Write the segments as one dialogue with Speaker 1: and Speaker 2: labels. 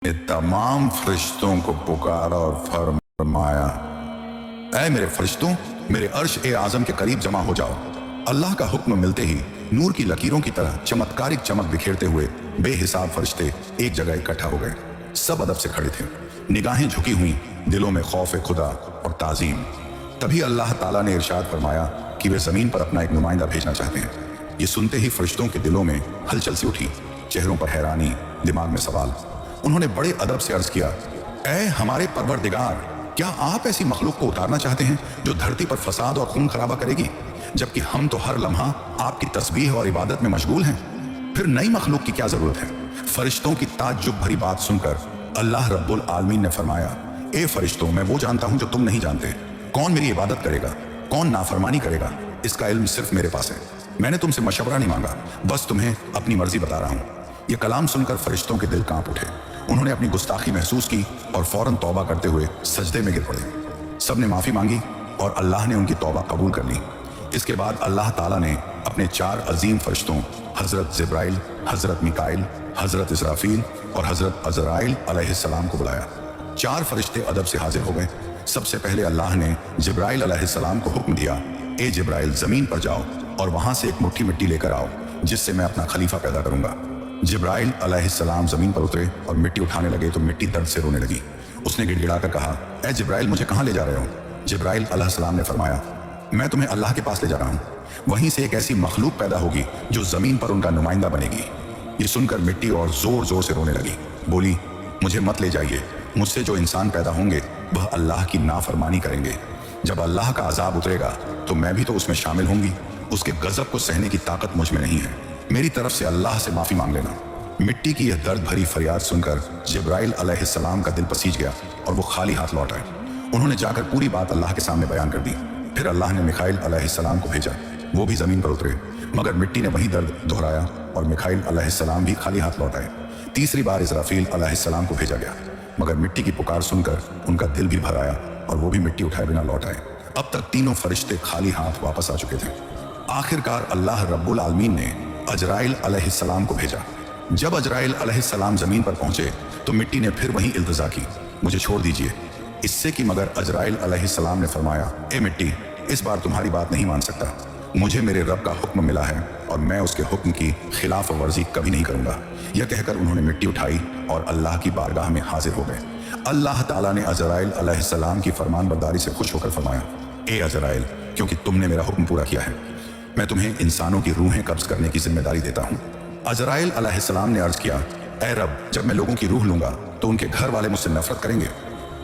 Speaker 1: ने तमाम फरिश्तों को पुकारा और फरमाया, ऐ मेरे फरिश्तों, मेरे अर्श ए आजम के करीब जमा हो जाओ। अल्लाह का हुक्म मिलते ही नूर की लकीरों की तरह चमत्कारिक चमक बिखेरते हुए बेहिसाब फरिश्ते एक जगह इकट्ठा हो गए। सब अदब से खड़े थे, निगाहें झुकी हुई, दिलों में खौफ खुदा और ताजीम। तभी अल्लाह ताला ने इरशाद फरमाया कि वे जमीन पर अपना एक नुमाइंदा भेजना चाहते हैं। ये सुनते ही फरिश्तों के दिलों में हलचल सी उठी, चेहरों पर हैरानी, दिमाग में सवाल। उन्होंने बड़े अदब से अर्ज किया, ऐ हमारे परवरदिगार, क्या आप ऐसी मखलूक को उतारना चाहते हैं जो धरती पर फसाद और खून खराबा करेगी, जबकि हम तो हर लम्हा आपकी तस्बीह और इबादत में मशगूल हैं। फिर नई मखलूक की क्या जरूरत है? फरिश्तों की ताज्जुब भरी बात सुनकर अल्लाह रब्बुल आलमीन ने फरमाया, ए फरिश्तों, मैं वो जानता हूं जो तुम नहीं जानते। कौन मेरी इबादत करेगा, कौन नाफरमानी करेगा, इसका इल्म सिर्फ मेरे पास है। मैंने तुमसे मशवरा नहीं मांगा, बस तुम्हें अपनी मर्जी बता रहा हूं। यह कलाम सुनकर फरिश्तों के दिल कांप उठे। उन्होंने अपनी गुस्ताखी महसूस की और फौरन तौबा करते हुए सजदे में गिर पड़े। सबने माफी मांगी और अल्लाह ने उनकी तौबा कबूल कर ली। इसके बाद अल्लाह ताला ने अपने 4 अजीम फरिश्तों हजरत जिब्राइल, हजरत मिकाइल, हजरत इसराफील और हजरत अजराइल अलैहिस्सलाम को बुलाया। 4 फरिश्ते अदब से हाजिर हो गए। सबसे पहले अल्लाह ने जिब्राइल अलैहिस्सलाम को हुक्म दिया, ए जिब्राइल, जमीन पर जाओ और वहां से एक मुट्ठी मिट्टी लेकर आओ, जिससे मैं अपना खलीफा पैदा करूंगा। जिब्राइल अलैहिस्सलाम जमीन पर उतरे और मिट्टी उठाने लगे तो मिट्टी दर्द से रोने लगी। उसने गिड़गिड़ाकर कहा, ए जिब्राइल, मुझे कहाँ ले जा रहे हो? जिब्राइल अलैहिस्सलाम ने फरमाया, मैं तुम्हें अल्लाह के पास ले जा रहा हूँ। वहीं से एक ऐसी मखलूक पैदा होगी जो जमीन पर उनका नुमाइंदा बनेगी। ये सुनकर मिट्टी और जोर जोर से रोने लगी। बोली, मुझे मत ले जाइए, मुझसे जो इंसान पैदा होंगे वह अल्लाह की नाफरमानी करेंगे। जब अल्लाह का अजाब उतरेगा तो मैं भी तो उसमें शामिल होंगी। उसके गजब को सहने की ताकत मुझ में नहीं है। मेरी तरफ से अल्लाह से माफी मांग लेना। मिट्टी की यह दर्द भरी फरियाद सुनकर जिब्राइल अलैहिस्सलाम का दिल पसीज गया और वो खाली हाथ लौट आए। उन्होंने जाकर पूरी बात अल्लाह के सामने बयान कर दी। फिर अल्लाह ने मिकाइल अलैहिस्सलाम को भेजा। वो भी जमीन पर उतरे, मगर मिट्टी ने वही दर्द दोहराया और मिकाइल अलैहिस्सलाम भी खाली हाथ लौट आए। तीसरी बार इसराफील अलैहिस्सलाम को भेजा गया, मगर मिट्टी की पुकार सुनकर उनका दिल भी भर आया और वो भी मिट्टी उठाए बिना लौट आए। अब तक तीनों फरिश्ते खाली हाथ वापस आ चुके थे। आखिरकार अल्लाह रब्बुल आलमीन ने अजराइल अलैहिस्सलाम को भेजा। जब अजराइल अलैहिस्सलाम जमीन पर पहुंचे तो मिट्टी ने फिर वही इल्तिजा की, मुझे छोड़ दीजिए। इससे कि मगर अजराइल अलैहिस्सलाम ने फरमाया, ए मिट्टी, इस बार तुम्हारी बात नहीं मान सकता। मुझे मेरे रब का हुक्म मिला है और मैं उसके हुक्म की खिलाफ वर्जी कभी नहीं करूंगा। यह कहकर उन्होंने मिट्टी उठाई और अल्लाह की बारगाह में हाजिर हो गए। अल्लाह ताला ने अजराइल अलैहिस्सलाम की फरमानबरदारी से खुश होकर फरमाया, ए अजराइल, क्योंकि तुमने मेरा हुक्म पूरा किया है, मैं तुम्हें इंसानों की रूहें कब्ज करने की जिम्मेदारी देता हूँ। अजराइल अलैहिस्सलाम ने अर्ज किया, ए रब, जब मैं लोगों की रूह लूंगा तो उनके घर वाले मुझसे नफरत करेंगे।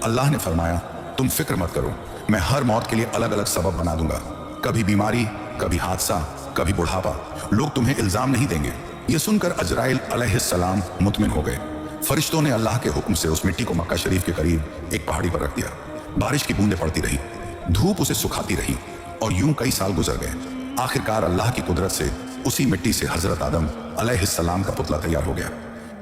Speaker 1: अल्लाह ने फरमाया, तुम फिक्र मत करो, मैं हर मौत के लिए अलग अलग सबब बना दूंगा। कभी बीमारी, कभी हादसा, कभी बुढ़ापा। लोग तुम्हें इल्जाम नहीं देंगे। यह सुनकर अजराइल अलैहिस्सलाम मुतमिन हो गए। फरिश्तों ने अल्लाह के हुक्म से उस मिट्टी को मक्का शरीफ के करीब एक पहाड़ी पर रख दिया। बारिश की बूंदें पड़ती रही, धूप उसे सुखाती रही और यूं कई साल गुजर गए। आखिरकार अल्लाह की कुदरत से उसी मिट्टी से हजरत आदम अलैहिस्सलाम का पुतला तैयार हो गया।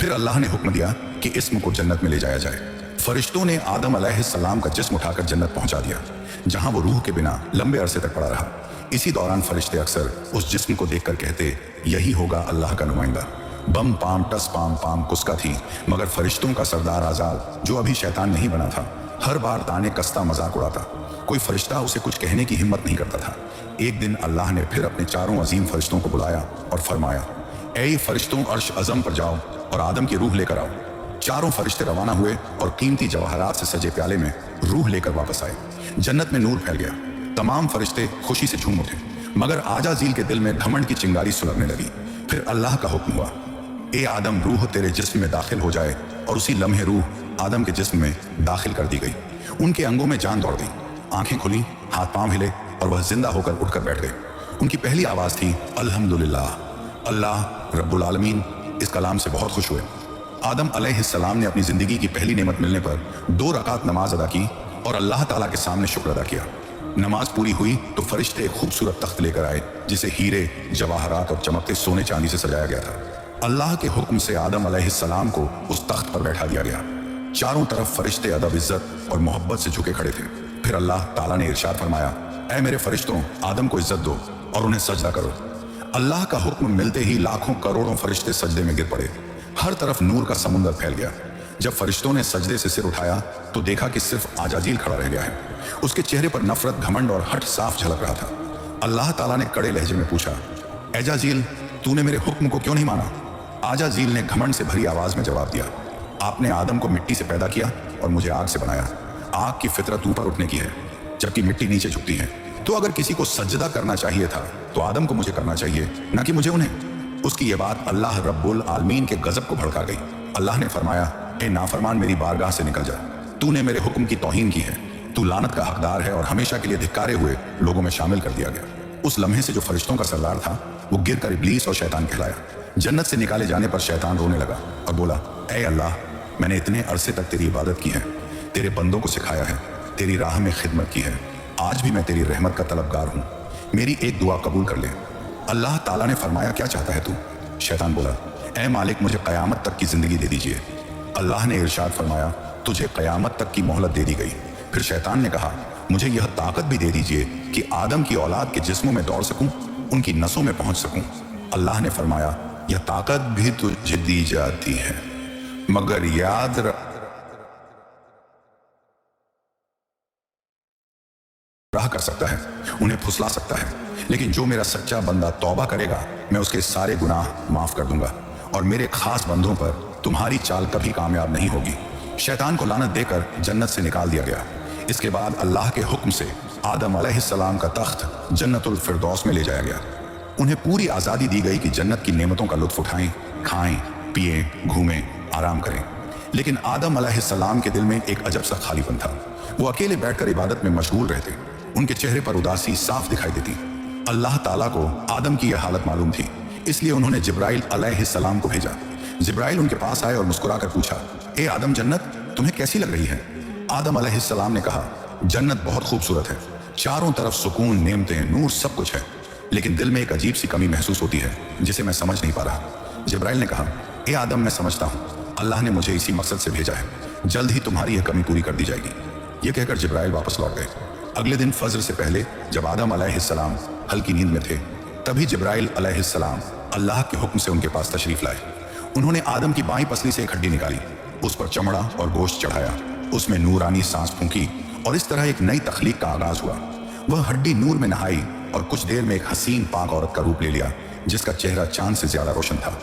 Speaker 1: फिर अल्लाह ने हुक्म दिया कि इस्म को जन्नत में ले जाया जाए। फरिश्तों ने आदम अलैहिस्सलाम का जिस्म उठाकर जन्नत पहुंचा दिया, जहां वो रूह के बिना लंबे अरसे तक पड़ा रहा। इसी दौरान फरिश्ते अक्सर उस जिस्म को देखकर कहते, यही होगा अल्लाह का नुमाइंदा। बम पाम टस पाम पाम कुस्का थी, मगर फरिश्तों का सरदार आजाद, जो अभी शैतान नहीं बना था, हर बार ताने कसता मजाक उड़ाता। कोई फरिश्ता उसे कुछ कहने की हिम्मत नहीं करता था। एक दिन अल्लाह ने फिर अपने 4 अजीम फरिश्तों को बुलाया और फरमाया, ऐ फरिश्तों, अर्श अज़म पर जाओ और आदम की रूह लेकर आओ। 4 फरिश्ते रवाना हुए और कीमती जवाहरात से सजे प्याले में रूह लेकर वापस आए। जन्नत में नूर फैल गया। तमाम फरिश्ते खुशी से झूम उठे, मगर आजाज़ील के दिल में घमंड की चिंगारी सुलगने लगी। फिर अल्लाह का हुक्म हुआ, ए आदम, रूह तेरे जिस्म में दाखिल हो जाए। और उसी लम्हे रूह आदम के जिस्म में दाखिल कर दी गई। उनके अंगों में जान दौड़ गई, आंखें खुली, हाथ पांव हिले और वह जिंदा होकर उठकर बैठ गए। उनकी पहली आवाज थी, अल्हम्दुलिल्लाह। अल्लाह रब्बुल आलमीन इस कलाम से बहुत खुश हुए। आदम अलैहिस्सलाम ने अपनी जिंदगी की पहली नेमत मिलने पर 2 रकात नमाज अदा की और अल्लाह ताला के सामने शुक्र अदा किया। नमाज पूरी हुई तो फरिश्ते एक खूबसूरत तख्त लेकर आए, जिसे हीरे, जवाहरात और चमकते सोने चांदी से सजाया गया था। अल्लाह के हुक्म से आदम अलैहिस्सलाम को उस तख्त पर बैठा दिया गया। चारों तरफ फरिश्ते अदब, इज्जत और मोहब्बत से झुके खड़े थे। फिर अल्लाह ताला ने इरशाद फरमाया, ऐ मेरे फरिश्तों, आदम को इज्जत दो और उन्हें सजदा करो। अल्लाह का हुक्म मिलते ही लाखों करोड़ों फरिश्ते सजदे में गिर पड़े। हर तरफ नूर का समुंदर फैल गया। जब फरिश्तों ने सजदे से सिर उठाया तो देखा कि सिर्फ आजाजील खड़ा रह गया है। उसके चेहरे पर नफरत, घमंड और हट साफ झलक रहा था। अल्लाह ताला ने कड़े लहजे में पूछा, एजाजील, तूने मेरे हुक्म को क्यों नहीं माना? आजाजील ने घमंड से भरी आवाज में जवाब दिया, आपने आदम को मिट्टी से पैदा किया और मुझे आग से बनाया। आग की फितरत ऊपर उठने की है, जबकि मिट्टी नीचे झुकती है। तो अगर किसी को सजदा करना चाहिए था तो आदम को मुझे करना चाहिए, न कि मुझे उन्हें। उसकी ये बात अल्लाह रब्बुल आलमीन के गजब को भड़का गई। अल्लाह ने फरमाया, ए नाफरमान, मेरी बारगाह से निकल जा। तूने मेरे हुक्म की तौहीन की है, तू लानत का हकदार है और हमेशा के लिए धिक्कारे हुए लोगों में शामिल कर दिया गया। उस लम्हे से जो फरिश्तों का सरदार था वो गिर कर इब्लीस और शैतान कहलाया। जन्नत से निकाले जाने पर शैतान रोने लगा और बोला, ए अल्लाह, मैंने इतने अरसे तक तेरी इबादत की है, तेरे बंदों को सिखाया है, तेरी राह में खिदमत की है, आज भी मैं तेरी रहमत का तलबगार हूँ, मेरी एक दुआ कबूल कर ले। अल्लाह ताला ने फरमाया, क्या चाहता है तू? शैतान बोला, ए मालिक, मुझे क़यामत तक की जिंदगी दे दीजिए। अल्लाह ने इरशाद फरमाया, तुझे क़यामत तक की मोहलत दे दी गई। फिर शैतान ने कहा, मुझे यह ताकत भी दे दीजिए कि आदम की औलाद के जिस्मों में दौड़ सकूं, उनकी नसों में पहुंच सकूं। अल्लाह ने फरमाया, यह ताकत भी तुझे दी जाती है, मगर याद रहा कर सकता है, उन्हें फुसला सकता है, लेकिन जो मेरा सच्चा बंदा तौबा करेगा मैं उसके सारे गुनाह माफ कर दूंगा और मेरे खास बंदों पर तुम्हारी चाल कभी कामयाब नहीं होगी। शैतान को लानत देकर जन्नत से निकाल दिया गया। इसके बाद अल्लाह के हुक्म से आदम अलैहिस्सलाम का तख्त जन्नतुल फिरदौस में ले जाया गया। उन्हें पूरी आज़ादी दी गई कि जन्नत की नेमतों का लुत्फ उठाएं, खाएं, पिएं, घूमें, आराम करें। लेकिन आदम अलैहिस्सलाम के दिल में एक अजब सा खालीपन था। वो अकेले बैठकर इबादत में मशगूल रहते, उनके चेहरे पर उदासी साफ दिखाई देती। अल्लाह ताला को आदम की यह हालत मालूम थी, इसलिए उन्होंने जिब्राइल अलैहिस्सलाम को भेजा। जिब्राइल उनके पास आए और मुस्कुराकर पूछा, ए आदम, जन्नत तुम्हें कैसी लग रही है? आदम अलैहिस्सलाम ने कहा, जन्नत बहुत खूबसूरत है, चारों तरफ सुकून, नेमतें, नूर, सब कुछ है, लेकिन दिल में एक अजीब सी कमी महसूस होती है जिसे मैं समझ नहीं पा रहा। जिब्राइल ने कहा, ए आदम, मैं समझता हूँ, अल्लाह ने मुझे इसी मकसद से भेजा है, जल्द ही तुम्हारी यह कमी पूरी कर दी जाएगी। ये कहकर जिब्राइल वापस लौट गए। अगले दिन फजर से पहले जब आदम अलैहिस्सलाम हल्की नींद में थे, तभी जिब्राइल अलैहिस्सलाम अल्लाह के हुक्म से उनके पास तशरीफ लाए। उन्होंने आदम की बाईं पसली से एक हड्डी निकाली, उस पर चमड़ा और गोश्त चढ़ाया, उसमें नूरानी सांस फूंकी और इस तरह एक नई तख्लीक का आगाज हुआ। वह हड्डी नूर में नहाई और कुछ देर में एक हसीन पाक औरत का रूप ले लिया, जिसका चेहरा चांद से ज्यादा रोशन था।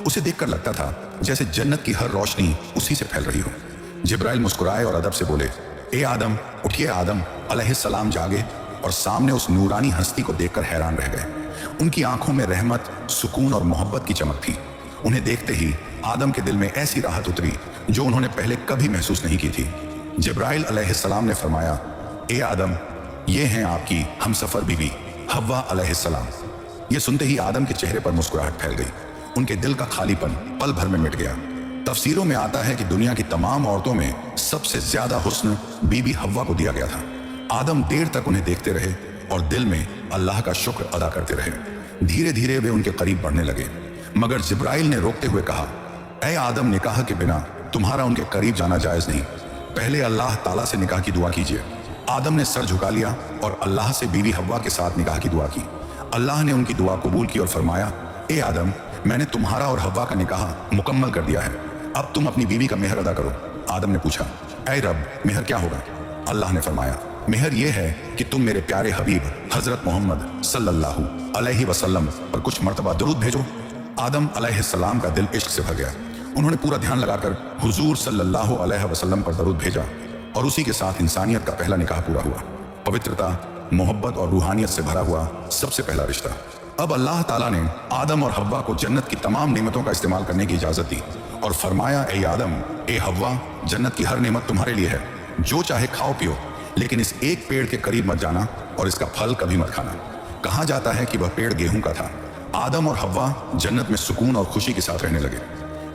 Speaker 1: उसे देखकर लगता था जैसे जन्नत की हर रोशनी उसी से फैल रही हो। जिब्राइल मुस्कुराए और अदब से बोले, ए आदम, उठिए। आदम अलैहिस्सलाम जागे और सामने उस नूरानी हस्ती को देखकर हैरान रह गए। उनकी आंखों में रहमत, सुकून और मोहब्बत की चमक थी। उन्हें देखते ही आदम के दिल में ऐसी राहत उतरी जो उन्होंने पहले कभी महसूस नहीं की थी। जिब्राइल अलैहिस्सलाम ने फरमाया, ए आदम, ये हैं आपकी हमसफर बीवी हव्वा अलैहिस्सलाम। ये सुनते ही आदम के चेहरे पर मुस्कुराहट फैल गई, उनके दिल का खालीपन पल भर में मिट गया। तफसीरों में आता है कि दुनिया की तमाम औरतों में सबसे ज्यादा हुस्न बीबी हव्वा को दिया गया था। आदम देर तक उन्हें देखते रहे और दिल में अल्लाह का शुक्र अदा करते रहे। धीरे धीरे वे उनके करीब बढ़ने लगे, मगर जिब्राइल ने रोकते हुए कहा, ऐ आदम, निकाह के बिना तुम्हारा उनके करीब जाना जायज नहीं, पहले अल्लाह ताला से निकाह की दुआ कीजिए। आदम ने सर झुका लिया और अल्लाह से बीवी हव्वा के साथ निकाह की दुआ की। अल्लाह ने उनकी दुआ कबूल की और फरमाया, ए आदम, मैंने तुम्हारा और हव्वा का निकाह मुकम्मल कर दिया है, अब तुम अपनी बीवी का मेहर अदा करो। आदम ने पूछा, ऐ रब, मेहर क्या होगा? अल्लाह ने फरमाया, मेहर यह है कि तुम मेरे प्यारे हबीब हजरत मोहम्मद सल्लल्लाहु अलैहि वसल्लम पर कुछ मर्तबा दुरूद भेजो। आदम अलैहिस्सलाम का दिल इश्क से भर गया। उन्होंने पूरा ध्यान लगाकर हुजूर सल्लल्लाहु अलैहि वसल्लम पर दरूद भेजा और उसी के साथ इंसानियत का पहला निकाह पूरा हुआ। पवित्रता, मोहब्बत और रूहानियत से भरा हुआ सबसे पहला रिश्ता। अब अल्लाह ताला ने आदम और हव्वा को जन्नत की तमाम नेमतों का इस्तेमाल करने की इजाजत दी और फरमाया, ए आदम, ए हव्वा, जन्नत की हर नेमत तुम्हारे लिए है, जो चाहे खाओ पियो, लेकिन इस एक पेड़ के करीब मत जाना और इसका फल कभी मत खाना। कहा जाता है कि वह पेड़ गेहूं का था। आदम और हव्वा जन्नत में सुकून और खुशी के साथ रहने लगे,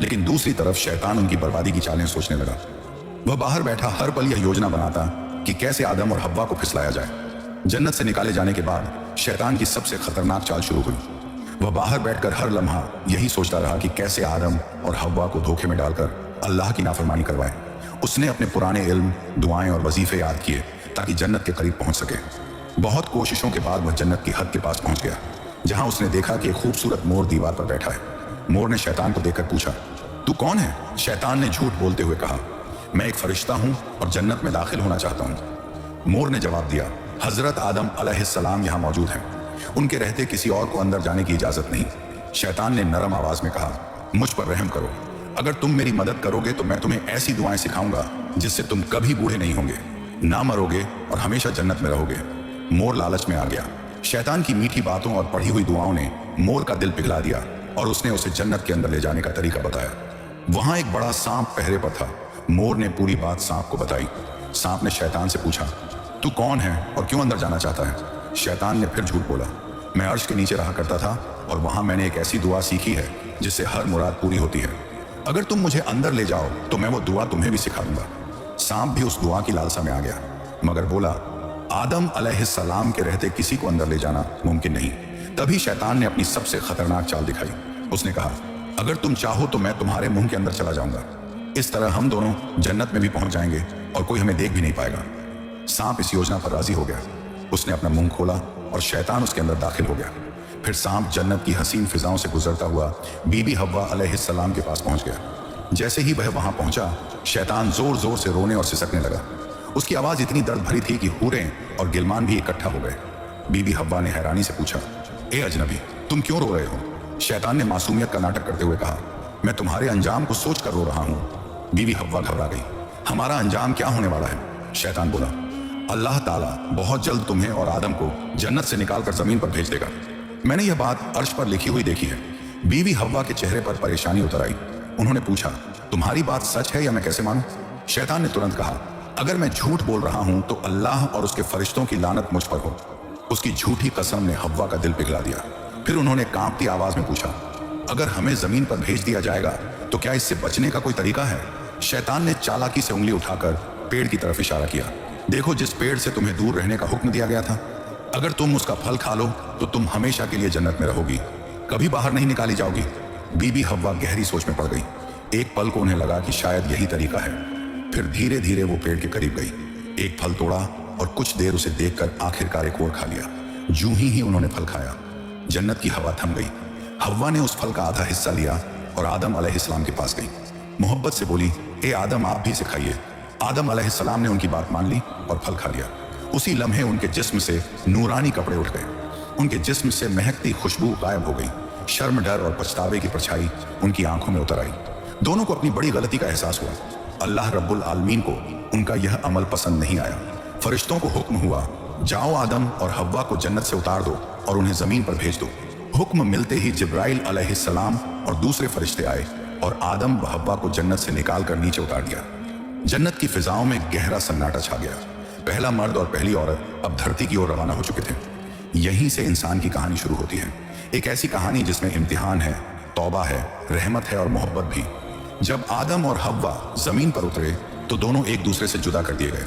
Speaker 1: लेकिन दूसरी तरफ शैतान उनकी बर्बादी की चालें सोचने लगा। वह बाहर बैठा हर पल यह योजना बनाता कि कैसे आदम और हव्वा को फिसलाया जाए। जन्नत से निकाले जाने के बाद शैतान की सबसे खतरनाक चाल शुरू हुई। वह बाहर बैठकर हर लम्हा यही सोचता रहा कि कैसे आदम और हव्वा को धोखे में डालकर अल्लाह की नाफरमानी करवाए। उसने अपने पुराने इल्म, दुआएं और वजीफे याद किए ताकि जन्नत के करीब पहुंच सके। बहुत कोशिशों के बाद वह जन्नत की हद के पास पहुंच गया, जहां उसने देखा कि एक खूबसूरत मोर दीवार पर बैठा है। मोर ने शैतान को देखकर पूछा, तू कौन है? शैतान ने झूठ बोलते हुए कहा, मैं एक फरिश्ता हूं और जन्नत में दाखिल होना चाहता हूं। मोर ने जवाब दिया, हजरत आदम अलैहिस्सलाम यहां मौजूद हैं, उनके रहते किसी और को अंदर जाने की इजाजत नहीं। शैतान ने नरम आवाज में कहा, मुझ पर रहम करो, अगर तुम मेरी मदद करोगे तो मैं तुम्हें ऐसी दुआएं सिखाऊंगा जिससे तुम कभी बूढ़े नहीं होंगे, ना मरोगे और हमेशा जन्नत में रहोगे। मोर लालच में आ गया। शैतान की मीठी बातों और पढ़ी हुई दुआओं ने मोर का दिल पिघला दिया और उसने उसे जन्नत के अंदर ले जाने का तरीका बताया। वहां एक बड़ा सांप पहरे पर था। मोर ने पूरी बात सांप को बताई। सांप ने शैतान से पूछा, तू कौन है और क्यों अंदर जाना चाहता है? शैतान ने फिर झूठ बोला, मैं अर्श के नीचे रहा करता था और वहां मैंने एक ऐसी दुआ सीखी है जिससे हर मुराद पूरी होती है। अगर तुम मुझे अंदर ले जाओ तो मैं वो दुआ तुम्हें भी सिखा दूंगा। सांप भी उस दुआ की लालसा में आ गया, मगर बोला, आदम अलैहिस्सलाम के रहते किसी को अंदर ले जाना मुमकिन नहीं। तभी शैतान ने अपनी सबसे खतरनाक चाल दिखाई। उसने कहा, अगर तुम चाहो तो मैं तुम्हारे मुंह के अंदर चला जाऊंगा, इस तरह हम दोनों जन्नत में भी पहुंच जाएंगे और कोई हमें देख भी नहीं पाएगा। सांप इस योजना पर राजी हो गया। उसने अपना मुंह खोला और शैतान उसके अंदर दाखिल हो गया। फिर सांप जन्नत की हसीन फिजाओं से गुजरता हुआ बीबी हव्वा अलैहिस्सलाम के पास पहुंच गया। जैसे ही वह वहां पहुंचा, शैतान जोर जोर से रोने और सिसकने लगा। उसकी आवाज इतनी दर्द भरी थी कि हूरें और गिलमान भी इकट्ठा हो गए। बीबी हव्वा ने हैरानी से पूछा, ए अजनबी, तुम क्यों रो रहे हो? शैतान ने मासूमियत का नाटक करते हुए कहा, मैं तुम्हारे अंजाम को सोच कर रो रहा हूं। बीबी हव्वा घबरा गई। हमारा अंजाम क्या होने वाला है? शैतान बोला, अल्लाह ताला बहुत जल्द तुम्हें और आदम को जन्नत से निकालकर जमीन पर भेज देगा। मैंने यह बात अर्श पर लिखी हुई देखी है। बीवी हव्वा के चेहरे पर परेशानी उतर आई। उन्होंने पूछा, तुम्हारी बात सच है या मैं कैसे मानूं? शैतान ने तुरंत कहा, अगर मैं झूठ बोल रहा हूं तो अल्लाह और उसके फरिश्तों की लानत मुझ पर हो। उसकी झूठी कसम ने हव्वा का दिल पिघला दिया। फिर उन्होंने कांपती आवाज में पूछा, अगर हमें जमीन पर भेज दिया जाएगा तो क्या इससे बचने का कोई तरीका है? शैतान ने चालाकी से उंगली उठाकर पेड़ की तरफ इशारा किया। देखो, जिस पेड़ से तुम्हें दूर रहने का हुक्म दिया गया था, अगर तुम उसका फल खा लो तो तुम हमेशा के लिए जन्नत में रहोगी, कभी बाहर नहीं निकाली जाओगी। बीबी हव्वा गहरी सोच में पड़ गई। एक पल को उन्हें लगा कि शायद यही तरीका है। फिर धीरे धीरे वो पेड़ के करीब गई, एक फल तोड़ा और कुछ देर उसे देखकर आखिरकार एक और खा लिया। यूं ही उन्होंने फल खाया, जन्नत की हवा थम गई। हव्वा ने उस फल का आधा हिस्सा लिया और आदम अलैहिस्सलाम के पास गई। मोहब्बत से बोली, ए आदम, आप भी सिखाइए। आदम अलैहिस्सलाम ने उनकी बात मान ली और फल खा लिया। उसी लम्हे उनके जिस्म से नूरानी कपड़े उठ गए। उनके जिस्म से महकती खुशबू गायब हो गई। शर्म, डर और पछतावे की परछाई उनकी आंखों में उतर आई। दोनों को अपनी बड़ी गलती का एहसास हुआ। अल्लाह रब्बुल आलमीन को उनका यह अमल पसंद नहीं आया। फरिश्तों को हुक्म हुआ, जाओ आदम और हव्वा को जन्नत से उतार दो और उन्हें जमीन पर भेज दो। हुक्म मिलते ही जिब्राइल अलैहिस्सलाम और दूसरे फरिश्ते आए और आदम व हव्वा को जन्नत से निकाल कर नीचे उतार दिया। जन्नत की फिजाओं में गहरा सन्नाटा छा गया। पहला मर्द और पहली औरत अब धरती की ओर रवाना हो चुके थे। यहीं से इंसान की कहानी शुरू होती है, एक ऐसी कहानी जिसमें इम्तिहान है, तौबा है, रहमत है और मोहब्बत भी। जब आदम और हव्वा जमीन पर उतरे तो दोनों एक दूसरे से जुदा कर दिए गए।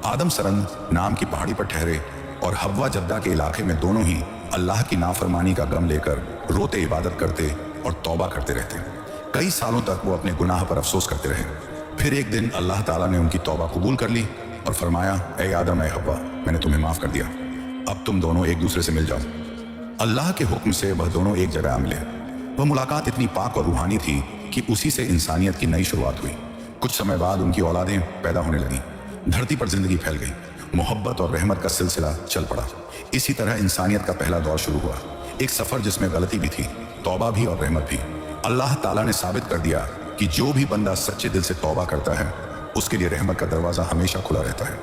Speaker 1: आदम सरंद नाम की पहाड़ी पर ठहरे और हव्वा जद्दा के इलाके में दोनों ही अल्लाह की नाफरमानी का गम लेकर रोते इबादत करते और तौबा करते रहते। कई सालों तक वो अपने गुनाह पर अफसोस करते रहे। फिर एक दिन अल्लाह ताला ने उनकी तौबा कबूल कर ली और फरमाया, ए आदम, ए हव्वा, मैंने तुम्हें माफ कर दिया, अब तुम दोनों एक दूसरे से मिल जाओ। अल्लाह के हुक्म से वह दोनों एक जगह आ मिले। वह मुलाकात इतनी पाक और रूहानी थी कि उसी से इंसानियत की नई शुरुआत हुई। कुछ समय बाद उनकी औलादें पैदा होने लगी। धरती पर जिंदगी फैल गई। मोहब्बत और रहमत का सिलसिला चल पड़ा। इसी तरह इंसानियत का पहला दौर शुरू हुआ, एक सफर जिसमें गलती भी थी, तौबा भी और रहमत भी। अल्लाह ताला ने साबित कर दिया कि जो भी बंदा सच्चे दिल से तौबा करता है उसके लिए रहमत का दरवाजा हमेशा खुला रहता है।